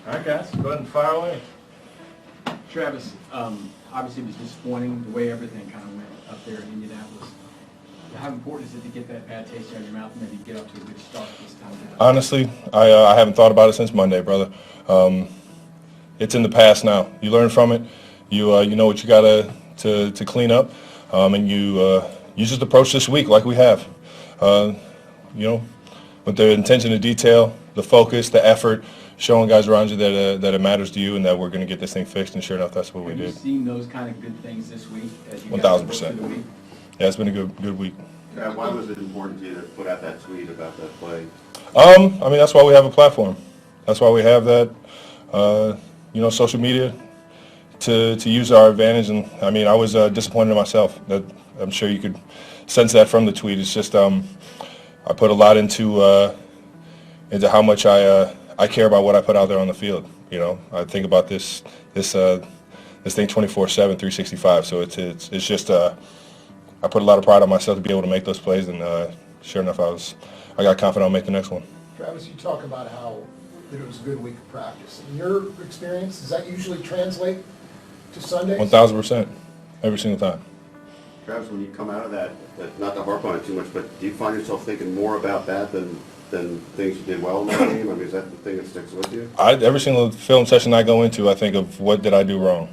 All right, guys, go ahead and fire away. Travis, obviously it was disappointing the way everything kind of went up there in Indianapolis. How important is it to get that bad taste out of your mouth and maybe get up to a good start this time? Honestly, I haven't thought about it since Monday, brother. It's in the past now. You learn from it. You know what you got to clean up, and you just approach this week like we have. With the intention to detail, the focus, the effort, showing guys around you that it matters to you and that we're going to get this thing fixed. And sure enough, that's what we did. Have you seen those kind of good things this week? 1,000%. Yeah, it's been a good week. Why was it important to you to put out that tweet about that play? I mean, that's why we have a platform. That's why we have that, social media to use our advantage. And I mean, I was disappointed in myself. That I'm sure you could sense that from the tweet. It's just I put a lot into how much I care about what I put out there on the field. You know, I think about this thing 24/7, 365. So it's just I put a lot of pride on myself to be able to make those plays, and sure enough, I got confident I'll make the next one. Travis, you talk about how that it was a good week of practice. In your experience, does that usually translate to Sundays? 1,000%, every single time. Travis, when you come out of that, not to harp on it too much, but do you find yourself thinking more about that than things you did well in that game? I mean, is that the thing that sticks with you? Every single film session I go into, I think of what did I do wrong,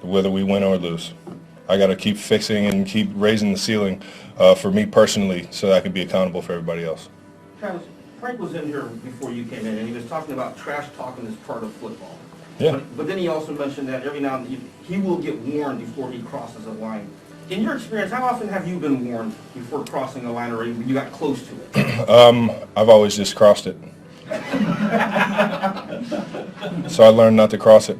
whether we win or lose. I got to keep fixing and keep raising the ceiling for me personally so that I can be accountable for everybody else. Travis, Frank was in here before you came in, and he was talking about trash talking as part of football. Yeah. But then he also mentioned that every now and then he will get warned before he crosses a line. In your experience, how often have you been warned before crossing a line or when you got close to it? I've always just crossed it. So I learned not to cross it.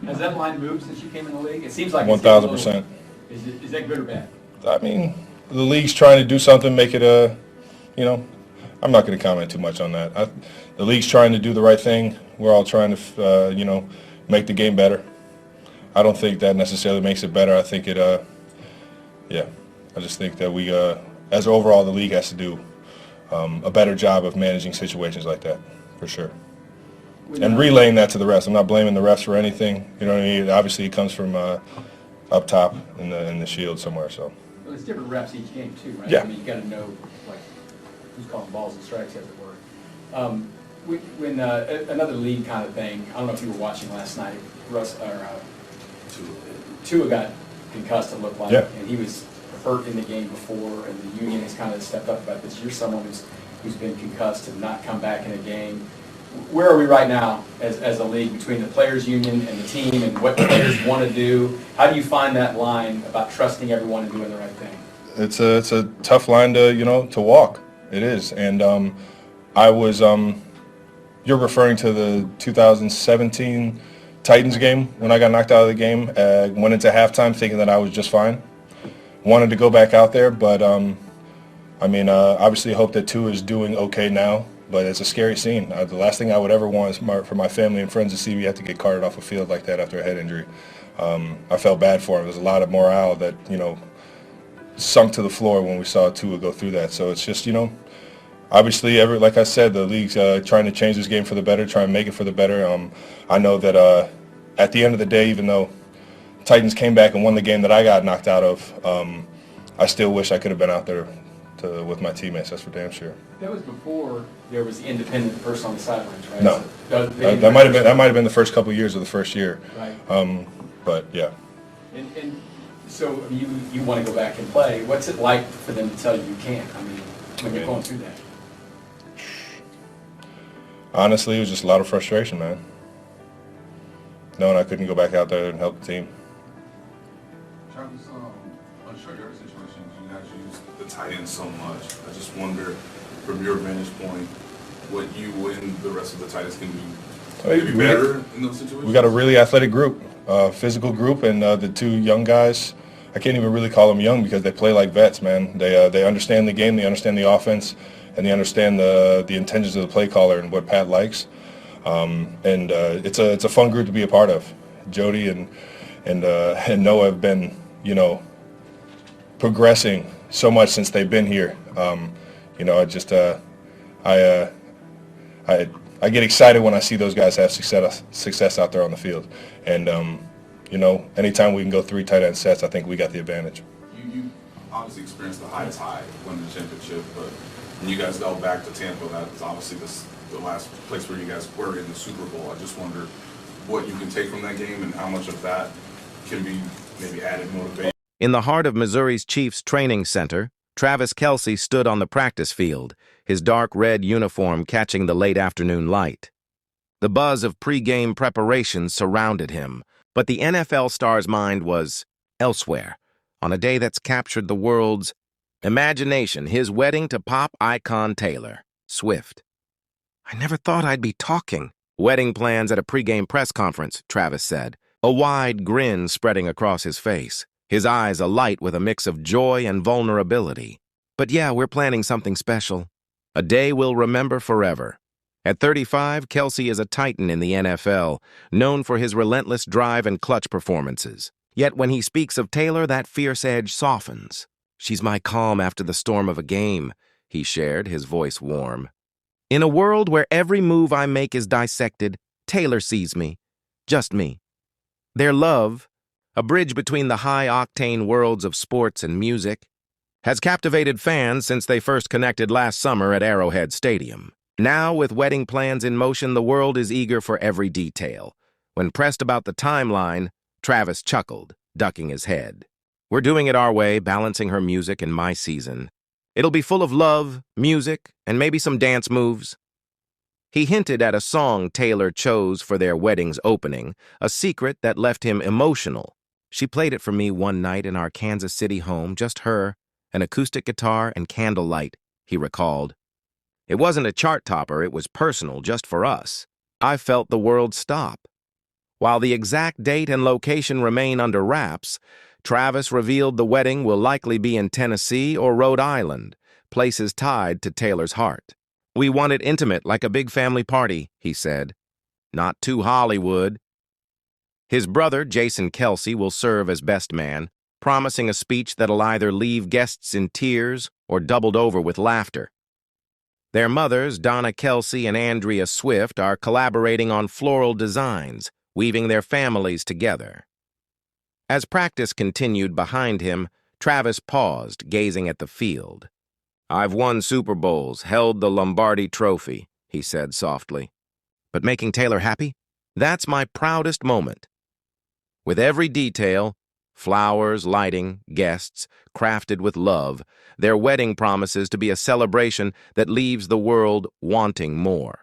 Has that line moved since you came in the league? It seems like 1,000%. Is that good or bad? I mean, the league's trying to do something, make it I'm not going to comment too much on that. The league's trying to do the right thing. We're all trying to, make the game better. I don't think that necessarily makes it better. I think I just think that we, as overall, the league has to do a better job of managing situations like that, for sure. And relaying that to the refs. I'm not blaming the refs for anything. You know what I mean? Obviously, it comes from up top in the shield somewhere. So. Well, it's different refs each game too, right? Yeah. I mean, you got to know like who's calling balls and strikes, as it were. When another league kind of thing. I don't know if you were watching last night. Tua got concussed. It looked like, yeah. And he was hurt in the game before, and the union has kind of stepped up about this. You're someone who's been concussed and not come back in a game. Where are we right now as a league between the players' union and the team, and what players want to do? How do you find that line about trusting everyone and doing the right thing? It's a tough line to walk. It is, and I was you're referring to the 2017 Titans game when I got knocked out of the game. Went into halftime thinking that I was just fine. Wanted to go back out there, but obviously hope that Tua is doing okay now. But it's a scary scene. The last thing I would ever want is for my family and friends to see me have to get carted off a field like that after a head injury. I felt bad for him. There's a lot of morale that, sunk to the floor when we saw Tua go through that. So it's just, obviously, like I said, the league's trying to change this game for the better, trying to make it for the better. I know that at the end of the day, even though Titans came back and won the game that I got knocked out of, I still wish I could have been out there with my teammates. That's for damn sure. That was before there was the independent person on the sidelines, right? No, So that might have been the first couple of years of the first year. Right. But yeah. And so you want to go back and play. What's it like for them to tell you you can't? I mean, when you're going through that. Honestly, it was just a lot of frustration, man. Knowing I couldn't go back out there and help the team. Travis, on short yard situations, you guys use the tight end so much. I just wonder, from your vantage point, what you and the rest of the tight ends can do maybe better in those situations. We got a really athletic group, physical group, and the two young guys. I can't even really call them young because they play like vets, man. They understand the game, they understand the offense, and they understand the intentions of the play caller and what Pat likes. It's a fun group to be a part of. Jody and Noah have been, progressing so much since they've been here. I I get excited when I see those guys have success out there on the field. And, you know, anytime we can go 3 tight end sets, I think we got the advantage. You obviously experienced the highest high winning the championship, but when you guys go back to Tampa, that's obviously the last place where you guys were in the Super Bowl. I just wonder what you can take from that game and how much of that can be maybe added motivation. In the heart of Missouri's Chiefs Training Center, Travis Kelce stood on the practice field, his dark red uniform catching the late afternoon light. The buzz of pre-game preparation surrounded him, but the NFL star's mind was elsewhere, on a day that's captured the world's imagination, his wedding to pop icon Taylor Swift. "I never thought I'd be talking." "Wedding plans at a pre-game press conference," Travis said, a wide grin spreading across his face, his eyes alight with a mix of joy and vulnerability. "But yeah, we're planning something special. A day we'll remember forever." At 35, Kelce is a titan in the NFL, known for his relentless drive and clutch performances. Yet when he speaks of Taylor, that fierce edge softens. "She's my calm after the storm of a game," he shared, his voice warm. "In a world where every move I make is dissected, Taylor sees me. Just me." Their love, a bridge between the high-octane worlds of sports and music, has captivated fans since they first connected last summer at Arrowhead Stadium. Now, with wedding plans in motion, the world is eager for every detail. When pressed about the timeline, Travis chuckled, ducking his head. "We're doing it our way, balancing her music and my season. It'll be full of love, music, and maybe some dance moves." He hinted at a song Taylor chose for their wedding's opening, a secret that left him emotional. "She played it for me one night in our Kansas City home, just her, an acoustic guitar and candlelight," he recalled. "It wasn't a chart topper, it was personal, just for us. I felt the world stop." While the exact date and location remain under wraps, Travis revealed the wedding will likely be in Tennessee or Rhode Island, places tied to Taylor's heart. "We want it intimate, like a big family party," he said. "Not too Hollywood." His brother, Jason Kelce, will serve as best man, promising a speech that'll either leave guests in tears or doubled over with laughter. Their mothers, Donna Kelce and Andrea Swift, are collaborating on floral designs, weaving their families together. As practice continued behind him, Travis paused, gazing at the field. "I've won Super Bowls, held the Lombardi Trophy," he said softly. "But making Taylor happy? That's my proudest moment." With every detail, flowers, lighting, guests, crafted with love, their wedding promises to be a celebration that leaves the world wanting more.